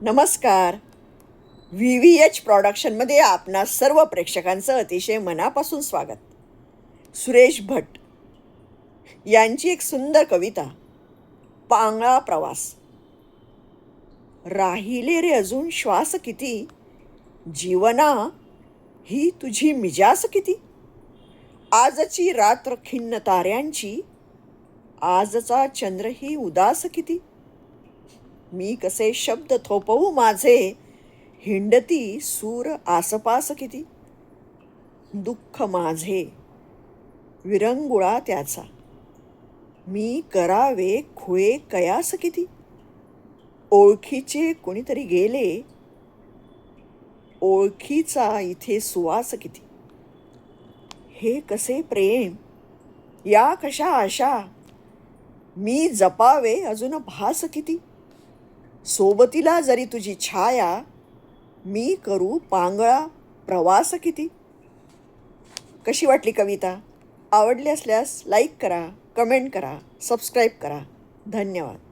नमस्कार. VVH प्रॉडक्शनमध्ये आपणा सर्व प्रेक्षकांचं अतिशय मनापासून स्वागत. सुरेश भट यांची एक सुंदर कविता, पांगळा प्रवास. राहिले रे अजून श्वास किती, जीवना ही तुझी मिजास किती. आजची रात्र खिन्न ताऱ्यांची, आजचा चंद्र ही उदास किती. मी कसे शब्द थोपवू माझे, हिंडती सूर आसपास किती. दुःख माझे विरंगुळा त्याचा, मी करावे खुळे कयास किती. ओळखीचे कोणीतरी गेले, ओळखीचा इथे सुवास किती. हे कसे प्रेम, या कशा आशा, मी जपावे अजून भास किती. सोबतीला जरी तुझी छाया, मी करू पांगळा प्रवास किती. कशी वाटली कविता? आवडली असल्यास लाईक करा, कमेंट करा, सबस्क्राईब करा. धन्यवाद.